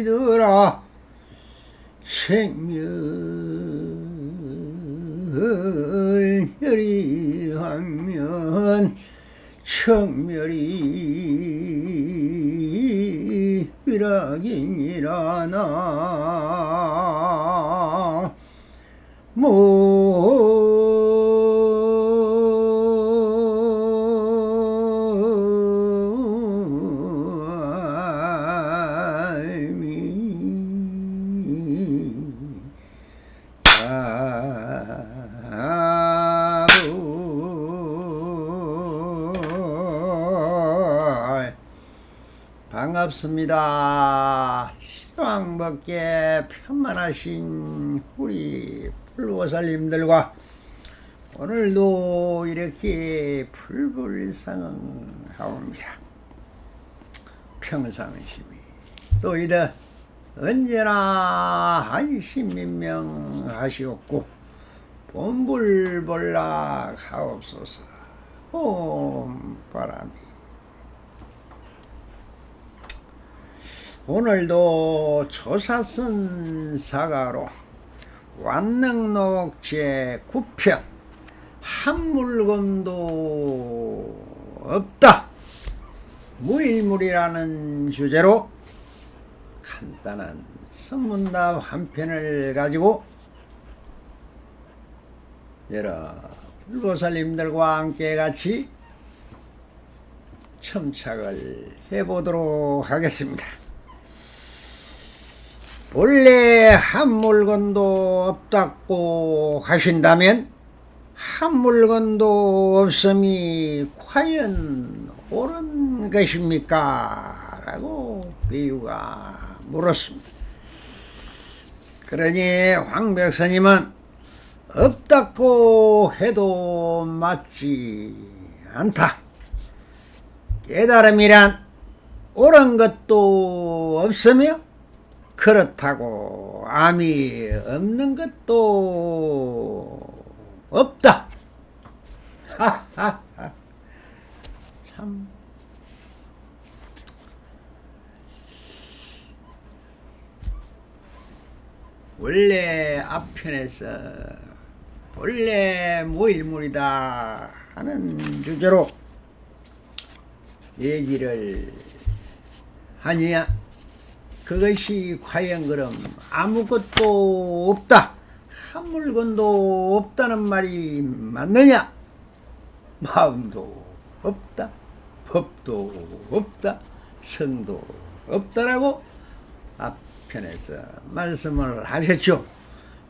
생멸법이더라. 생멸멸이 하면 청멸이 위락이니라. 나 반갑습니다. 시방밖에 편만하신 우리 불보살님들과 오늘도 이렇게 불불상응하옵니다. 평상심이 또 이래 언제나 한심민명하시옵고 본불볼락하옵소서. 옴 바람이 오늘도 조사선 사가로 완능록 제9편 한 물건도 없다 무일물이라는 주제로 간단한 선문답 한 편을 가지고 여러 불보살님들과 함께 같이 첨착을 해보도록 하겠습니다. 본래 한 물건도 없다고 하신다면 한 물건도 없음이 과연 옳은 것입니까? 라고 비유가 물었습니다. 그러니 황백스님은 없다고 해도 맞지 않다. 깨달음이란 옳은 것도 없으며 그렇다고 암이 없는 것도 없다. 하하하. 참 원래 앞편에서 본래 무일물이다 하는 주제로 얘기를 하니야 그것이 과연 그럼 아무것도 없다 한 물건도 없다는 말이 맞느냐? 마음도 없다 법도 없다 성도 없다라고 앞편에서 말씀을 하셨죠.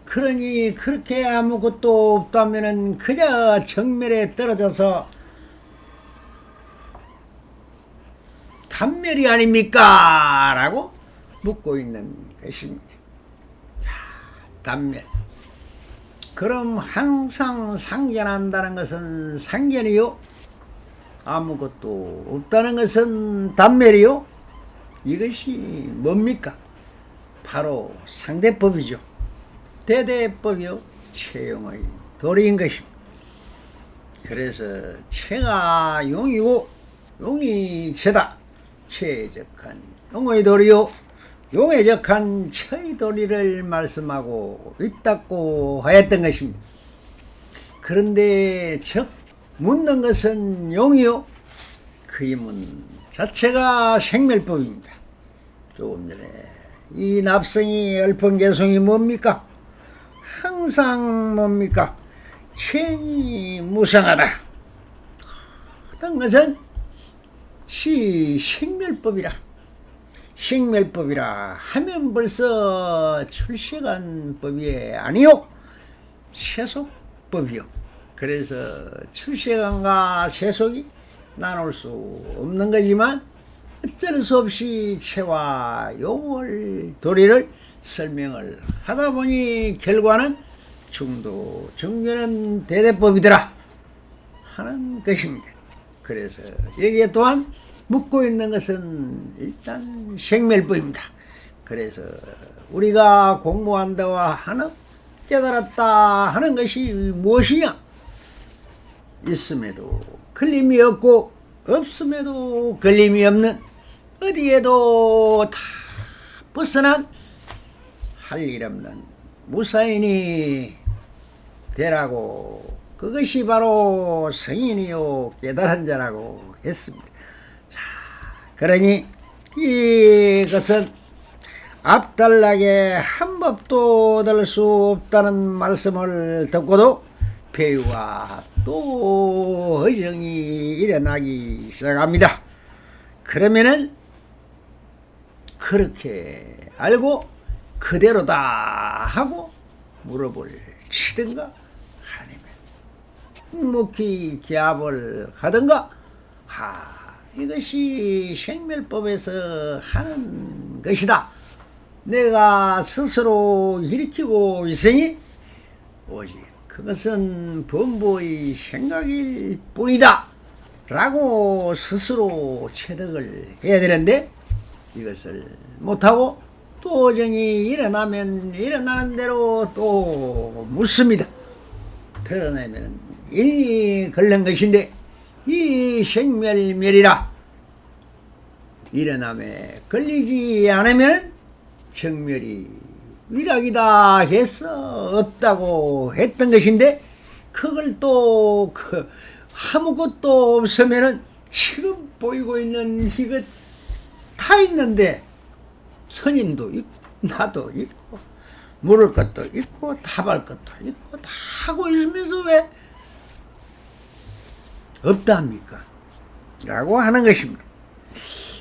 그러니 그렇게 아무것도 없다면은 그저 정멸에 떨어져서 단멸이 아닙니까? 라고 묻고 있는 것입니다. 자, 단멸. 그럼 항상 상견한다는 것은 상견이요? 아무것도 없다는 것은 단멸이요? 이것이 뭡니까? 바로 상대법이죠. 대대법이요. 체용의 도리인 것입니다. 그래서 체가 용이고 용이 체다. 체에 적한 용의 도리요. 용에 적한 체의 도리를 말씀하고 있다고 하였던 것입니다. 그런데 즉 묻는 것은 용이요. 그 힘은 자체가 생멸법입니다. 조금 전에 이 납성이 열펀개성이 뭡니까? 항상 뭡니까? 체이 무상하다. 어떤 것은 생멸법이라. 생멸법이라 하면 벌써 출세간 법이 아니요. 세속법이요. 그래서 출세간과 세속이 나눌 수 없는 거지만 어쩔 수 없이 체와 용을 도리를 설명을 하다 보니 결과는 대충도 정교는 대대법이더라 하는 것입니다. 그래서 여기에 또한 묻고 있는 것은 일단 생멸법입니다. 그래서 우리가 공부한다와 하는 깨달았다 하는 것이 무엇이냐? 있음에도 걸림이 없고 없음에도 걸림이 없는 어디에도 다 벗어난 할 일 없는 무사인이 되라고, 그것이 바로 성인이요 깨달은 자라고 했습니다. 자, 그러니 이것은 앞달락에 한 법도 얻을 수 없다는 말씀을 듣고도 배우가 또 의정이 일어나기 시작합니다. 그러면은 그렇게 알고 그대로다 하고 무릎을 치든가 아니면 묵히 기합을 하든가, 이것이 생멸법에서 하는 것이다. 내가 스스로 일으키고 있으니 오직 그것은 범부의 생각일 뿐이다 라고 스스로 체득을 해야 되는데, 이것을 못하고 도정이 일어나면 일어나는 대로 또 묻습니다. 드러내면 일이 걸린 것인데 이 생멸멸이라 일어남에 걸리지 않으면 정멸이 위락이다 해서 없다고 했던 것인데, 그걸 또 아무것도 없으면은 지금 보이고 있는 이것 다 있는데 스님도 있고 나도 있고 물을 것도 있고 답할 것도 있고 다 하고 있으면서 왜 없답니까? 라고 하는 것입니다.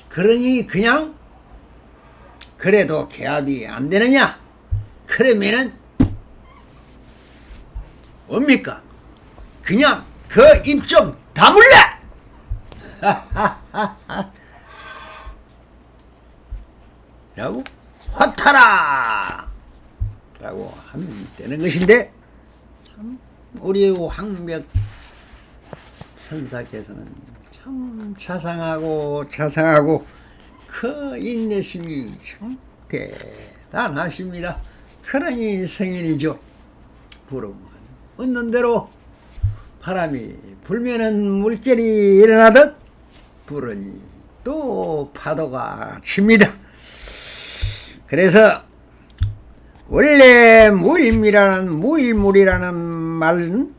그러니 그냥 그래도 개합이 안 되느냐? 그러면은 뭡니까? 그냥 그 입 좀 다물래! 라고 화타라! 라고 하면 되는 것인데, 참 우리 황벽 선사께서는 참 자상하고 그 인내심이 참 대단하십니다. 그러니 성인이죠. 부르면 웃는 대로 바람이 불면은 물결이 일어나듯 부르니 또 파도가 칩니다. 그래서 원래 무일물이라는 말은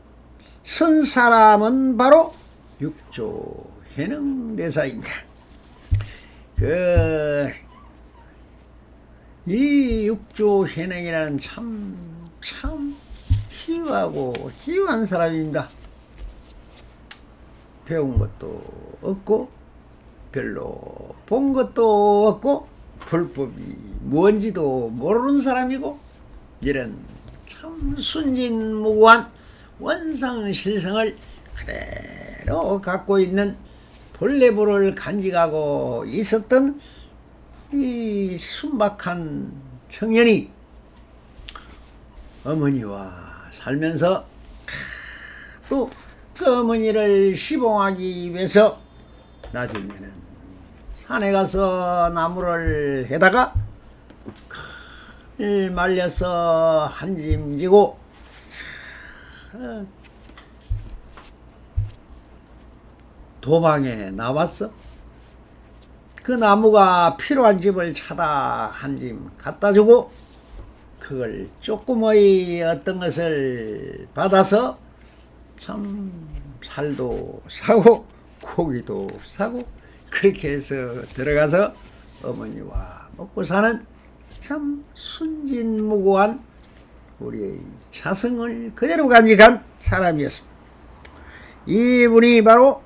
쓴 사람은 바로 육조 해능대사입니다. 이 육조 해능이라는 참 희유한 사람입니다. 배운 것도 없고 별로 본 것도 없고 불법이 뭔지도 모르는 사람이고, 이런 참 순진무구한 원상실성을 그대로 갖고 있는 본래부를 간직하고 있었던 이 순박한 청년이 어머니와 살면서 또 그 어머니를 시봉하기 위해서 나중에는 산에 가서 나무를 해다가 말려서 한 짐 지고 도방에 나왔어. 그 나무가 필요한 집을 찾아 한 짐 갖다 주고, 그걸 조금의 어떤 것을 받아서 참 살도 사고 고기도 사고 그렇게 해서 들어가서 어머니와 먹고 사는 참 순진무구한 우리의 자성을 그대로 간직한 사람이었습니다. 이분이 바로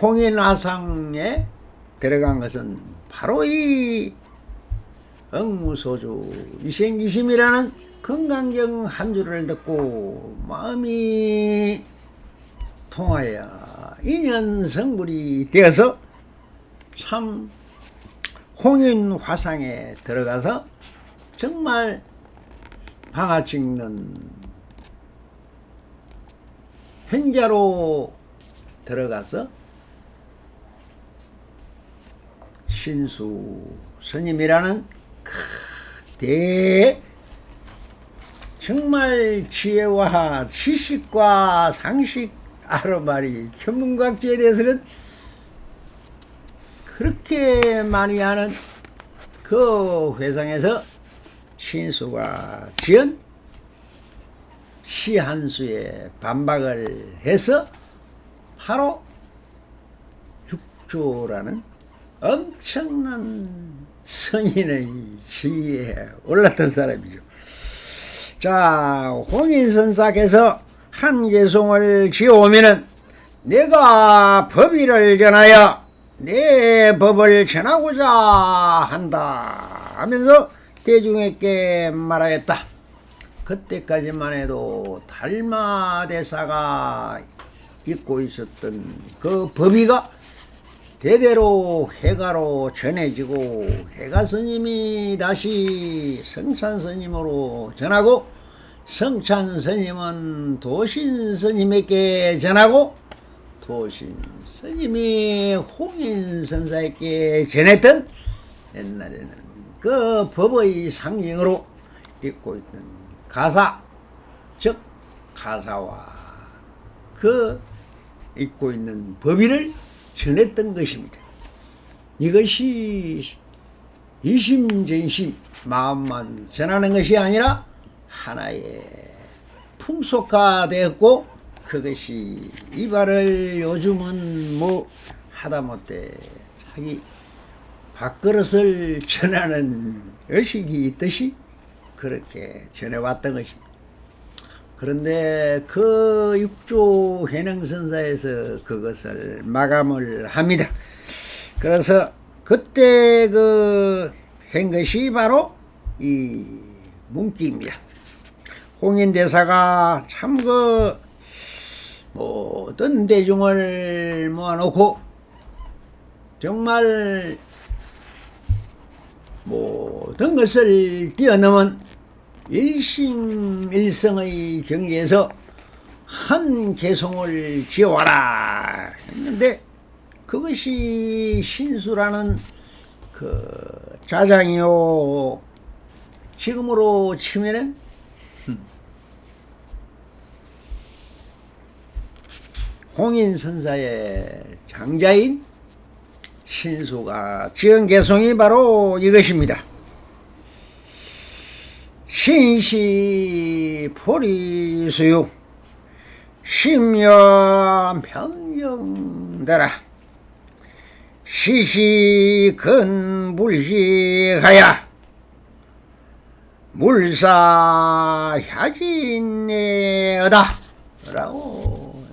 홍인화상에 들어간 것은 바로 이 억무소주 위생기심이라는 건강경 한 줄을 듣고 마음이 통하여 인연성불이 되어서 참 홍인화상에 들어가서 정말 방아 찍는 행자로 들어가서 신수 스님이라는 대 정말 지혜와 지식과 상식 아르바리 견문각지에 대해서는 그렇게 많이 하는 그 회상에서 신수가 지은 시 한 수에 반박을 해서 바로 육조라는 엄청난 성인의 지위에 올랐던 사람이죠. 자, 홍인선사께서 한 개송을 지어오면은 내가 법의를 전하여 내 법을 전하고자 한다 하면서 대중에게 말하였다. 그때까지만 해도 달마대사가 입고 있었던 그 법의가 대대로 해가로 전해지고 해가스님이 다시 성찬스님으로 전하고 성찬스님은 도신스님에게 전하고 도신스님이 홍인선사에게 전했던 옛날에는 그 법의 상징으로 입고 있던 가사, 즉 가사와 그 입고 있는 법의를 전했던 것입니다. 이것이 이심전심 마음만 전하는 것이 아니라 하나의 풍속화되었고 그것이 이발을 요즘은 뭐 하다못해 자기 밥그릇을 전하는 의식이 있듯이 그렇게 전해왔던 것입니다. 그런데 그 육조 해능선사에서 그것을 마감을 합니다. 그래서 그때 그 한 것이 바로 이 문기입니다. 홍인대사가 참 그 모든 대중을 모아놓고 정말 모든 것을 뛰어넘은 일심일성의 경지에서 한 개송을 지어와라 했는데 그것이 신수라는 그 자장이요. 지금으로 치면은 홍인선사의 장자인 신수가 지은 개송이 바로 이것입니다. 신시 포리수육 심여 명령대라 시시근 물시하야 물사야진네어다 라고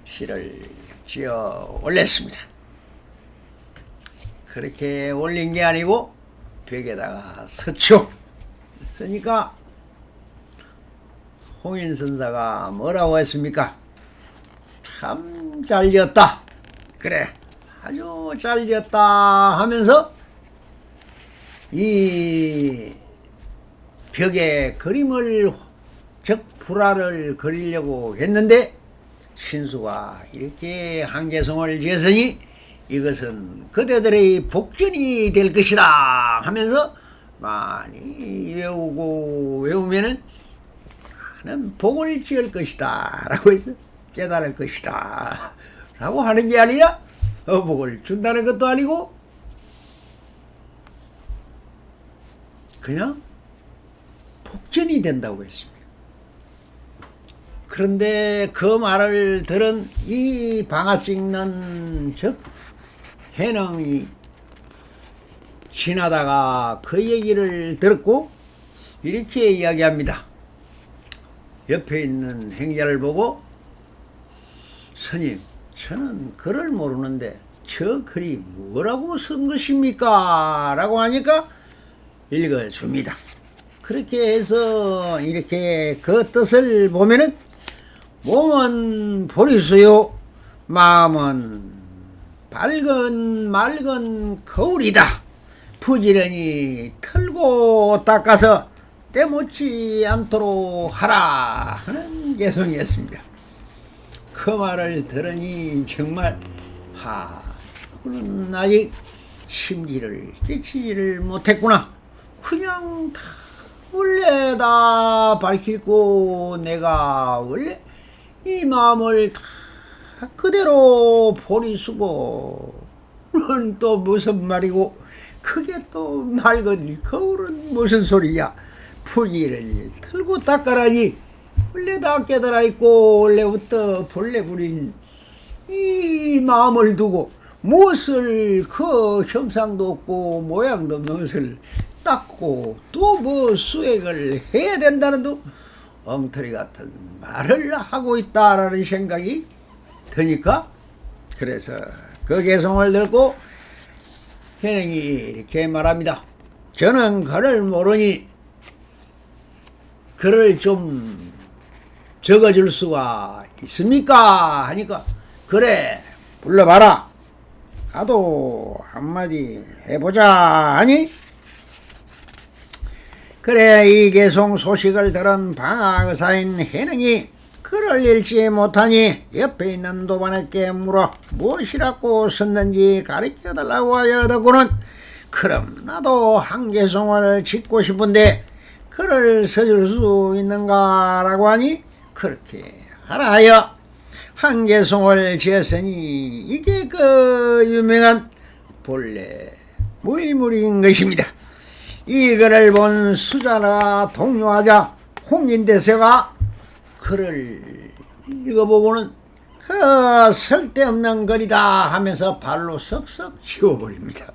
시를 지어 올렸습니다. 그렇게 올린 게 아니고 벽에다가 서초 쓰니까 홍인선사가 뭐라고 했습니까? 참 잘 지었다. 그래 아주 잘 지었다 하면서 이 벽에 그림을 즉 불화를 그리려고 했는데 신수가 이렇게 한개송을 지었으니 이것은 그대들의 복전이 될 것이다 하면서 많이 외우면은 나는 복을 지을 것이다 라고 해서 깨달을 것이다 라고 하는 게 아니라 복을 준다는 것도 아니고 그냥 복전이 된다고 했습니다. 그런데 그 말을 들은 이 방아 찍는 즉 해능이 지나다가 그 얘기를 들었고 이렇게 이야기합니다. 옆에 있는 행자를 보고 스님 저는 글을 모르는데 저 글이 뭐라고 쓴 것입니까? 라고 하니까 읽어줍니다. 그렇게 해서 이렇게 그 뜻을 보면은 몸은 보리수요 마음은 밝은 맑은 거울이다. 부지런히 털고 닦아서 절대 못지 않도록 하라 하는 개성이었습니다. 그 말을 들으니 정말 그는 아직 심기를 깨치지를 못했구나. 그냥 다 원래 다 밝히고 내가 원래 이 마음을 다 그대로 버리수고 그건 또 무슨 말이고 그게 또 맑은 거울은 무슨 소리야. 풀기를 틀고 닦아라니 원래 다 깨달아 있고 원래부터 본래 부린 이 마음을 두고 무엇을 그 형상도 없고 모양도 없는 것을 닦고 또 뭐 수행을 해야 된다는 둥 엉터리 같은 말을 하고 있다라는 생각이 드니까 그래서 그 개성을 들고 현행이 이렇게 말합니다. 저는 글을 모르니 글을 좀 적어줄 수가 있습니까? 하니까 그래 불러봐라. 나도 한마디 해보자 하니 그래 이 개송 소식을 들은 방아의사인 해능이 글을 읽지 못하니 옆에 있는 도반에게 물어 무엇이라고 썼는지 가르쳐달라고 하여 듣고는 그럼 나도 한 개송을 짓고 싶은데 글을 써줄 수 있는가 라고 하니 그렇게 하라 하여 한 개송을 지었으니 이게 그 유명한 본래 무일물인 것입니다. 이 글을 본 수자나 동료하자 홍인대세가 글을 읽어보고는 그 쓸데없는 글이다 하면서 발로 썩썩 지워버립니다.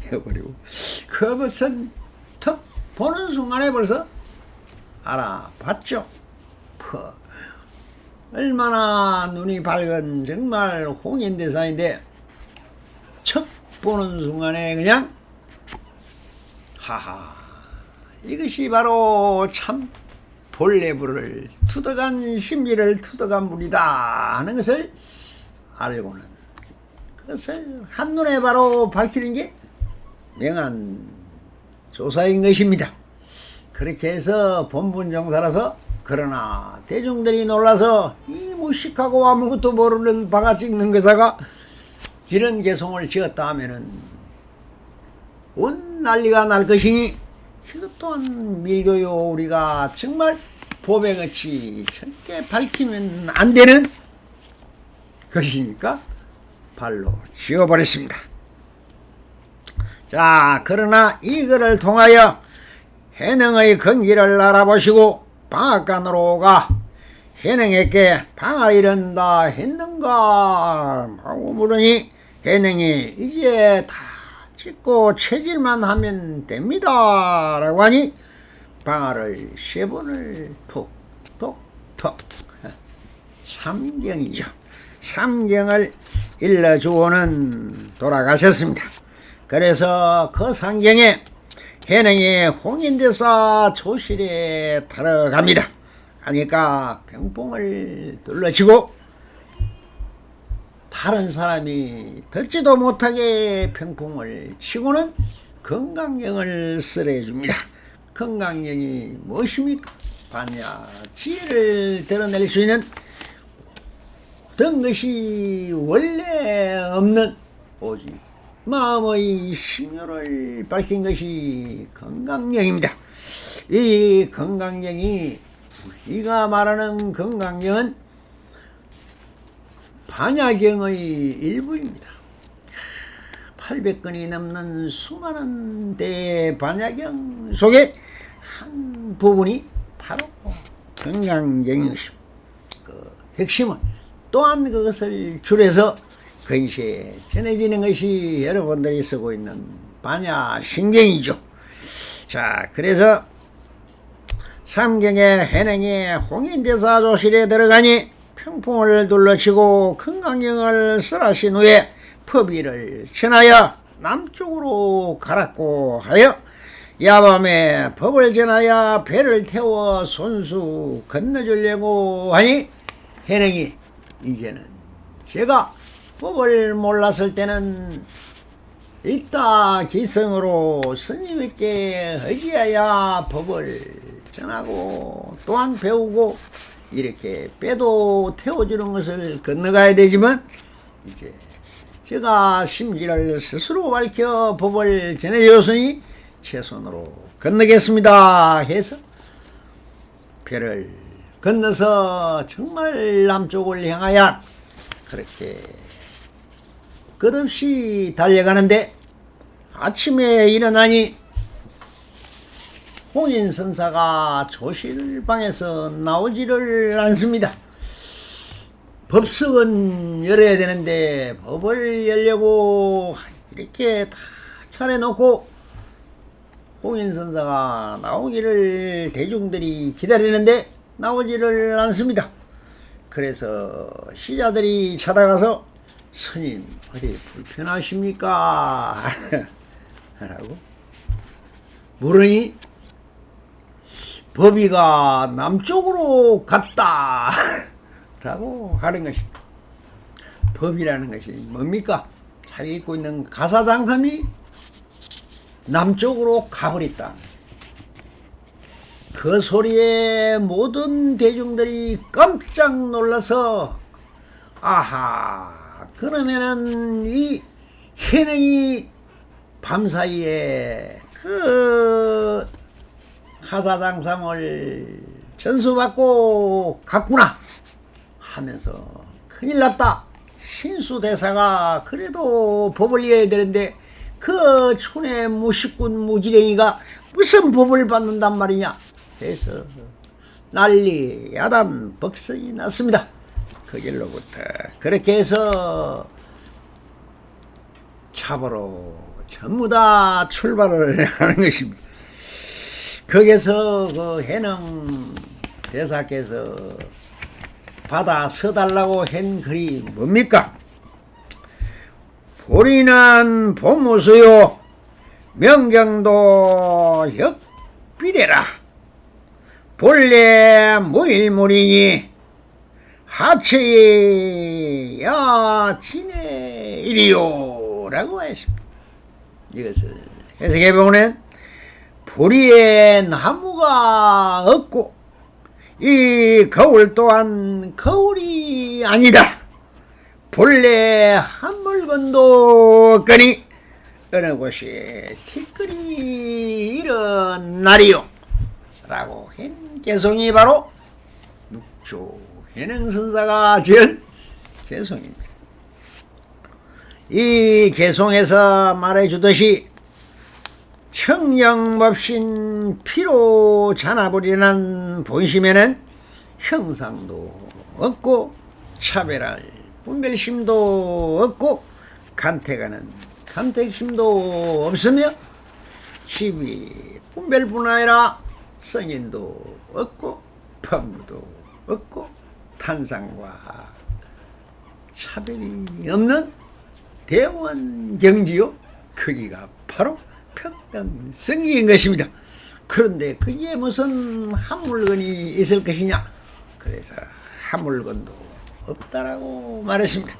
지워버리고 그것은 턱 보는 순간에 벌써 알아봤죠. 얼마나 눈이 밝은 정말 홍인대사인데 척 보는 순간에 그냥 이것이 바로 참 본래 불을 투덕한 심리를 투덕한 물이다 하는 것을 알고는 그것을 한눈에 바로 밝히는 게 명한 조사인 것입니다. 그렇게 해서 본분정사라서 그러나 대중들이 놀라서 이 무식하고 아무것도 모르는 바가 찍는 거사가 이런 개송을 지었다 하면은 온 난리가 날 것이니 이것 또한 밀교요 우리가 정말 보배같이 절대 밝히면 안 되는 것이니까 발로 지워버렸습니다. 자, 그러나 이거를 통하여 해능의 근기를 알아보시고 방앗간으로 가 해능에게 방아 이른다 했는가 하고 물으니 해능이 이제 다 찍고 체질만 하면 됩니다 라고 하니 방아를 3번을 톡톡톡 삼경이죠. 삼경을 일러주고는 돌아가셨습니다. 그래서 그 상경에 해능이 홍인대사 조실에 들어갑니다. 하니까 병풍을 둘러치고 다른 사람이 듣지도 못하게 병풍을 치고는 건강경을 쓰래줍니다. 건강경이 무엇입니까? 반야 지혜를 드러낼 수 있는 모든 것이 원래 없는 오직 마음의 심요를 밝힌 것이 건강경입니다. 이 건강경이 우리가 말하는 건강경은 반야경의 일부입니다. 800건이 넘는 수많은 대의 반야경 속에 한 부분이 바로 건강경인 것입니다. 그 핵심은 또한 그것을 줄여서 근시에 전해지는 것이 여러분들이 쓰고 있는 반야신경이죠. 자, 그래서 삼경의 해능이 홍인대사 조실에 들어가니 평풍을 둘러치고 건강경을 설하신 후에 법위를 전하여 남쪽으로 가라고 하여 야밤에 법을 전하여 배를 태워 손수 건너주려고 하니 해능이 이제는 제가 법을 몰랐을 때는 이따 기성으로 스님에게 의지하여 법을 전하고 또한 배우고 이렇게 빼도 태워주는 것을 건너가야 되지만 이제 제가 심지를 스스로 밝혀 법을 전해줬으니 제 손으로 건너겠습니다 해서 배를 건너서 정말 남쪽을 향하여 그렇게 끝없이 달려가는데 아침에 일어나니 홍인선사가 조실방에서 나오지를 않습니다. 법석은 열어야 되는데 법을 열려고 이렇게 다 차려놓고 홍인선사가 나오기를 대중들이 기다리는데 나오지를 않습니다. 그래서 시자들이 찾아가서 스님 어디 불편하십니까? 라고 물으니 법이가 남쪽으로 갔다 라고 하는 것입니다. 법이라는 것이 뭡니까? 자기 입고 있는 가사장삼이 남쪽으로 가버렸다. 그 소리에 모든 대중들이 깜짝 놀라서 아하 그러면은 이 해능이 밤사이에 그 가사장삼을 전수받고 갔구나 하면서 큰일 났다. 신수대사가 그래도 법을 이어야 되는데 그 촌의 무식군 무지랭이가 무슨 법을 받는단 말이냐 해서 난리 야단 벅성이 났습니다. 그 길로부터 그렇게 해서 차보로 전부 다 출발을 하는 것입니다. 거기서 그 해능 대사께서 받아 서달라고 한 글이 뭡니까? 보리는 보무수요 명경도 역비례라 본래 무일물이니 하체의 야진의 라고 했습니다. 이것을 해석해 보면 보리에 나무가 없고 이 거울 또한 거울이 아니다. 본래 한 물건도 없거니 어느 곳에 티끌이 이런 날이요 라고 한 개송이 바로 육조 해능선사가 지은 개송입니다. 이 개송에서 말해주듯이 청영법신 피로 잔아버리는 본심에는 형상도 없고 차별할 분별심도 없고 간택하는 간택심도 없으며 시비 분별뿐 아니라 성인도 없고 법무도 없고 탄상과 차별이 없는 대원경지요. 거기가 바로 평등성기인 것입니다. 그런데 그게 무슨 한 물건이 있을 것이냐? 그래서 한 물건도 없다라고 말했습니다.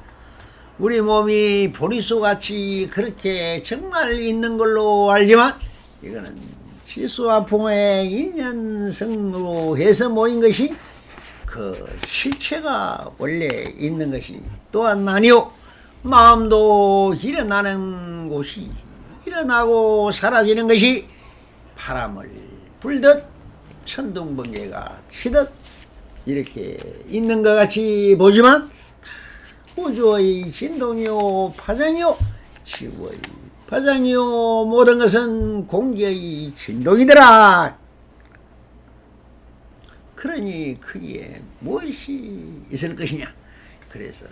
우리 몸이 보리수같이 그렇게 정말 있는 걸로 알지만 이거는 지수와 풍의 인연성으로 해서 모인 것이 그 실체가 원래 있는 것이 또한 아니오. 마음도 일어나는 곳이 일어나고 사라지는 것이 바람을 불듯 천둥번개가 치듯 이렇게 있는 것 같이 보지만 우주의 진동이요 파장이요 지구의 파장이요 모든 것은 공기의 진동이더라. 그러니 그게 무엇이 있을 것이냐. 그래서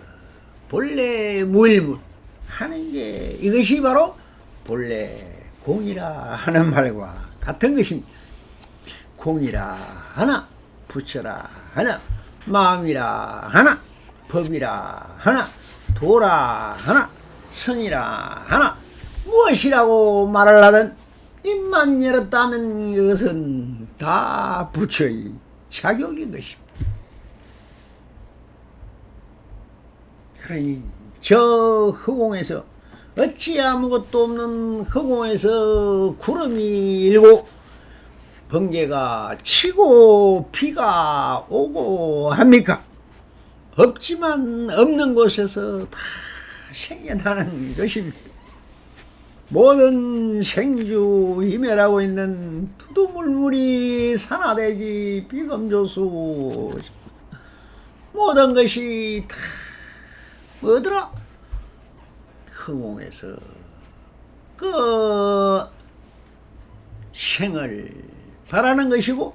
본래 무일물 하는 게 이것이 바로 본래 공이라 하는 말과 같은 것입니다. 공이라 하나 부처라 하나 마음이라 하나 법이라 하나 도라 하나 선이라 하나 무엇이라고 말을 하든 입만 열었다면 이것은 다 부처의 작용인 것입니다. 그러니 저 허공에서 어찌 아무것도 없는 허공에서 구름이 일고 번개가 치고 비가 오고 합니까? 없지만 없는 곳에서 다 생겨나는 것입니다. 모든 생주이멸하고 있는 두두물물이 산화대지 비금조수 모든 것이 다 뭐더라? 허공에서 그 생을 바라는 것이고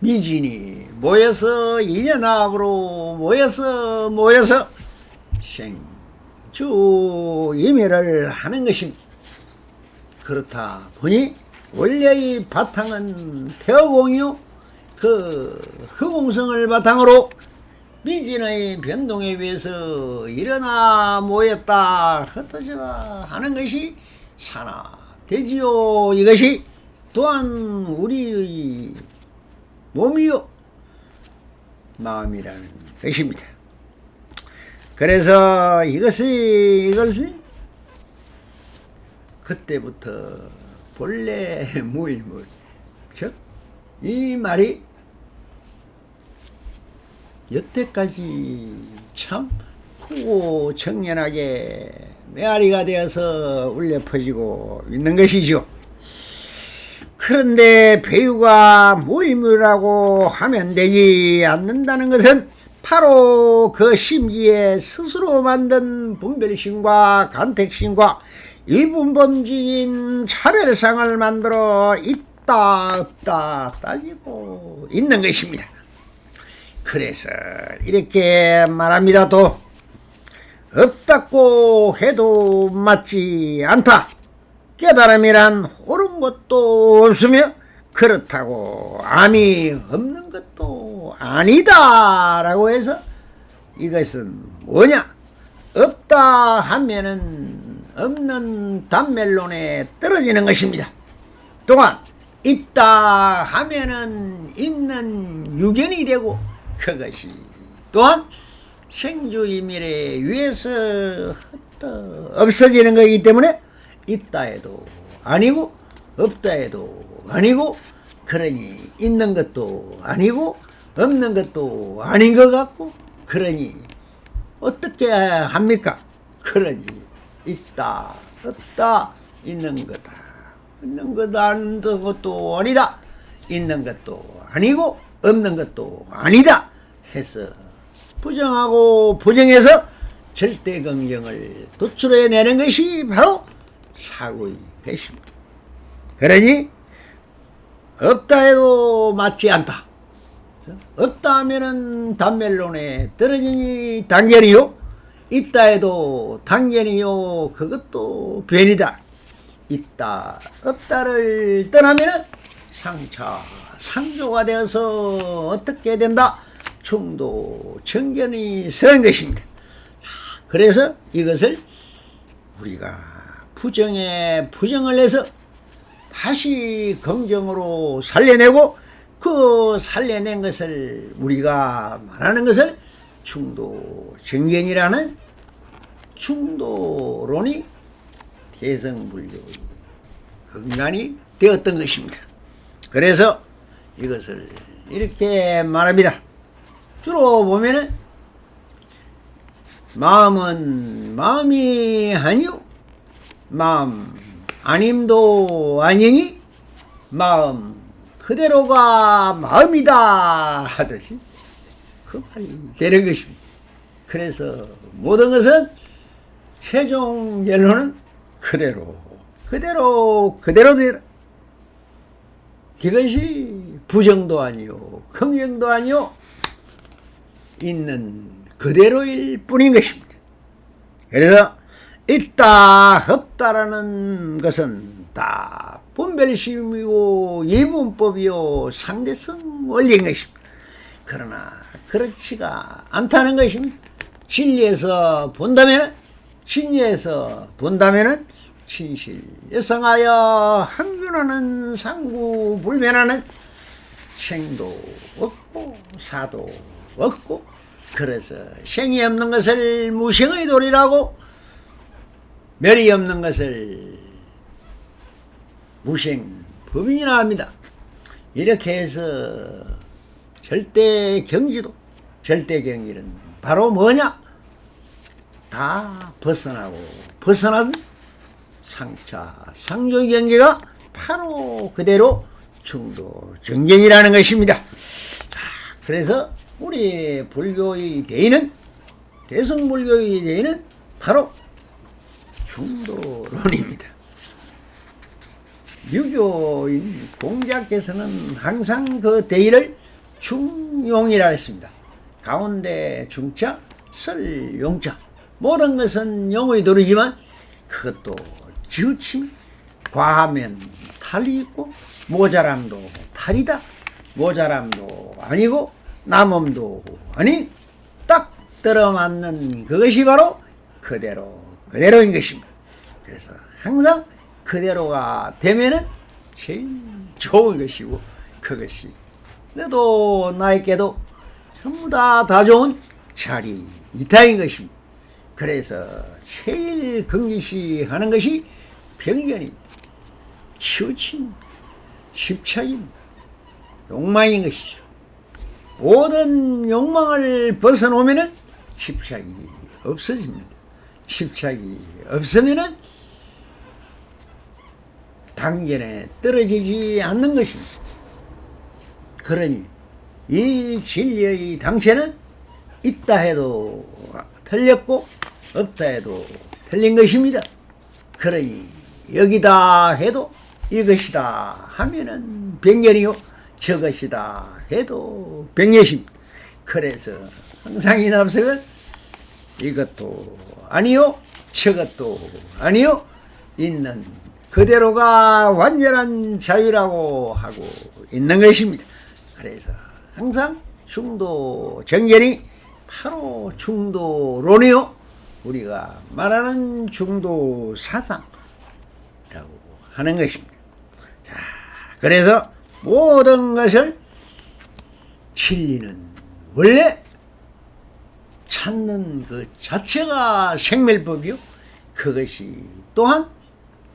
미진이 모여서 인연합으로 모여서 생주이멸을 하는 것입니다. 그렇다 보니 원래의 바탕은 태어공이요 그 허공성을 바탕으로 미진의 변동에 의해서 일어나 모였다 흩어져라 하는 것이 산화되지요. 이것이 또한 우리의 몸이요 마음이라는 것입니다. 그래서 이것을 그때부터 본래 무일물 즉 이 말이 여태까지 참 크고 청연하게 메아리가 되어서 울려 퍼지고 있는 것이죠. 그런데 배유가 무일물이라고 하면 되지 않는다는 것은 바로 그 심기에 스스로 만든 분별심과 간택심과 이분범주의인 차별상을 만들어 있다 없다 따지고 있는 것입니다. 그래서 이렇게 말합니다. 또 없다고 해도 맞지 않다. 깨달음이란 옳은 것도 없으며 그렇다고 암이 없는 것도 아니다 라고 해서 이것은 뭐냐? 없다 하면은 없는 단멜론에 떨어지는 것입니다. 또한 있다 하면은 있는 유견이 되고 그것이 또한 생주이멸에 의해서 없어지는 것이기 때문에 있다 해도 아니고 없다 해도 아니고 그러니 있는 것도 아니고 없는 것도 아닌 것 같고 그러니 어떻게 합니까? 그러니 있다 없다 있는 거다 있는 것 아닌 것도 아니다 있는 것도 아니고 없는 것도 아니다 해서 부정하고 부정해서 절대긍정을 도출해내는 것이 바로 사고의 배십니다. 그러니 없다 해도 맞지 않다. 없다 하면은 단멜론에 떨어지니 단견이요. 있다 해도 단견이요. 그것도 변이다. 있다 없다를 떠나면은 상차 상조가 되어서 어떻게 된다? 중도 정견이 서는 것입니다. 그래서 이것을 우리가 부정에 부정을 해서 다시 긍정으로 살려내고 그 살려낸 것을 우리가 말하는 것을 중도 정견이라는 중도론이 대성불교의 근간이 되었던 것입니다. 그래서 이것을 이렇게 말합니다. 주로 보면은 마음은 마음이 아니요 마음 아님도 아니니 마음 그대로가 마음이다 하듯이 그 말이 되는 것입니다. 그래서 모든 것은 최종 결론은 그대로 되라. 그것이 부정도 아니요 긍정도 아니요 있는 그대로일 뿐인 것입니다. 그래서 있다 없다라는 것은 다 분별심이고 이분법이요 상대성 원리인 것입니다. 그러나 그렇지가 않다는 것입니다. 진리에서 본다면 진리에서 본다면 진실 여성하여 항균하는 상구불변하는 생도 없고 사도 없고 그래서 생이 없는 것을 무생의 도리라고 멸이 없는 것을 무생법인이라 합니다. 이렇게 해서 절대경지도, 절대경지는 바로 뭐냐? 다 벗어난 상차, 상조의 경계가 바로 그대로 중도정견이라는 것입니다. 그래서 우리 불교의 대의는, 대승불교의 대의는 바로 중도론입니다. 유교인 공자께서는 항상 그 대의를 중용이라 했습니다. 가운데 중자, 설용자. 모든 것은 용의 도리지만 그것도 지우치면, 과하면 탈이 있고, 모자람도 탈이다. 모자람도 아니고 남음도 아니, 딱 들어맞는 그것이 바로 그대로인 것입니다. 그래서 항상 그대로가 되면은 제일 좋은 것이고, 그것이 너도 나에게도 전부 다 좋은 자리 이타인 것입니다. 그래서 제일 긍지시 하는 것이 병견입니다. 치우침, 집착임, 욕망인 것이죠. 모든 욕망을 벗어놓으면은 집착이 없어집니다. 집착이 없으면은 당견에 떨어지지 않는 것입니다. 그러니 이 진리의 당체는 있다 해도 틀렸고 없다 해도 틀린 것입니다. 그러니 여기다 해도 이것이다 하면은 병견이요, 저것이다 해도 병견입니다. 그래서 항상 이 납석은 이것도 아니요, 저것도 아니요, 있는 그대로가 완전한 자유라고 하고 있는 것입니다. 그래서 항상 중도 정견이 바로 중도론이요, 우리가 말하는 중도 사상이라고 하는 것입니다. 자, 그래서 모든 것을 진리는 원래 찾는 그 자체가 생멸법이요, 그것이 또한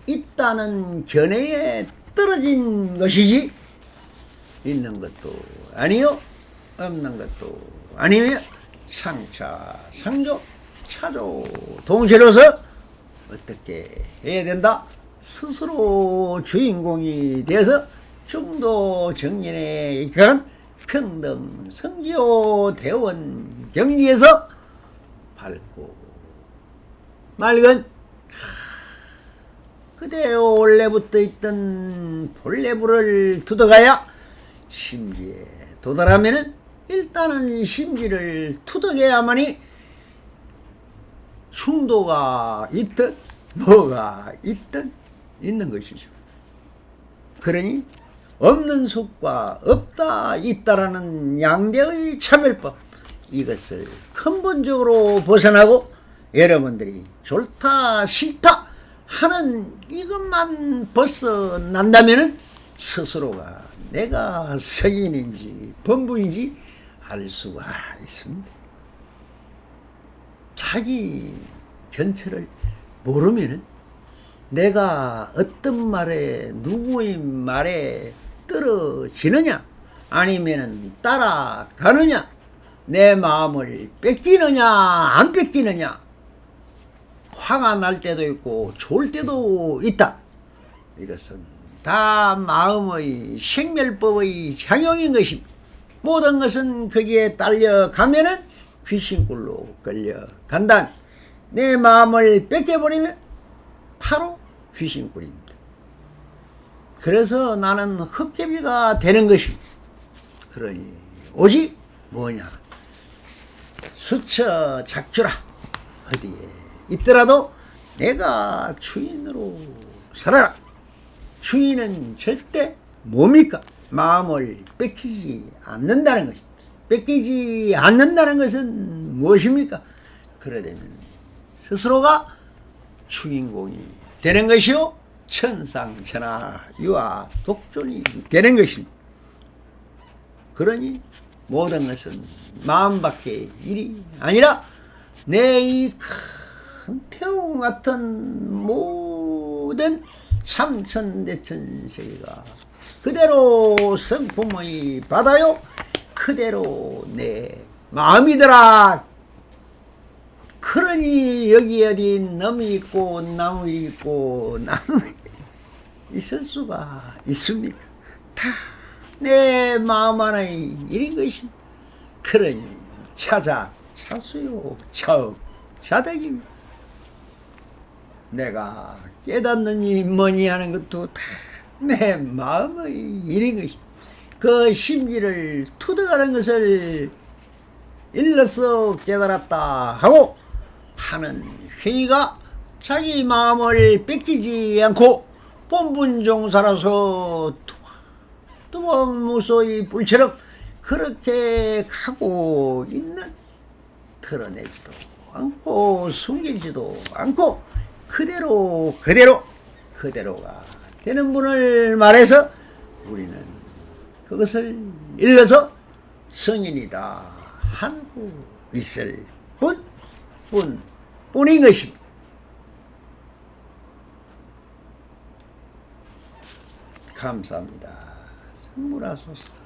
있다는 견해에 떨어진 것이지 있는 것도 아니요, 없는 것도 아니며 상차, 상조, 차조, 동체로서 어떻게 해야 된다? 스스로 주인공이 돼서 중도 정진에 이끌은 평등 성지요 대원 경지에서 밝고 맑은 그대로 원래부터 있던 본래불을 투덕하여 심지에 도달하면은 일단은 심지를 투덕해야만이 중도가 있든 뭐가 있든 있는 것이죠. 그러니 없는 속과 없다 있다라는 양대의 차별법, 이것을 근본적으로 벗어나고 여러분들이 좋다 싫다 하는 이것만 벗어난다면은 스스로가 내가 성인인지 범부인지 알 수가 있습니다. 자기 견처를 모르면은 내가 어떤 말에, 누구의 말에 떨어지느냐 아니면은 따라가느냐, 내 마음을 뺏기느냐 안 뺏기느냐, 화가 날 때도 있고 좋을 때도 있다. 이것은 다 마음의 생멸법의 작용인 것입니다. 모든 것은 거기에 딸려가면은 귀신굴로 끌려간다. 내 마음을 뺏겨버리면 바로 귀신굴입니다. 그래서 나는 헛개비가 되는 것입니다. 그러니 오직 뭐냐, 수처 작주라. 어디에 있더라도 내가 주인으로 살아라. 주인은 절대 뭡니까? 마음을 뺏기지 않는다는 것입니다. 뺏기지 않는다는 것은 무엇입니까? 그러려면 스스로가 주인공이 되는 것이요, 천상천하 유아 독존이 되는 것입니다. 그러니 모든 것은 마음 밖의 일이 아니라 내 이 금태웅 같은 모든 삼천대천세계가 그대로 성품의 바다요 그대로 내 마음이더라. 그러니 여기 어디 넘이 있고 나무일이 있고 나무 있을 수가 있습니까? 다 내 마음 안의 일인 것입니다. 그러니 차수요 자덕입니다. 내가 깨닫느니 뭐니 하는 것도 다 내 마음의 일인 것입니다. 그 심기를 투득하는 것을 일러서 깨달았다 하고 하는 회의가 자기 마음을 뺏기지 않고 본분종사라서 무소의 불처럼 그렇게 가고 있는, 드러내지도 않고 숨기지도 않고 그대로가 되는 분을 말해서 우리는 그것을 일러서 성인이다 하고 있을 뿐인 것입니다. 감사합니다. 선물하소서.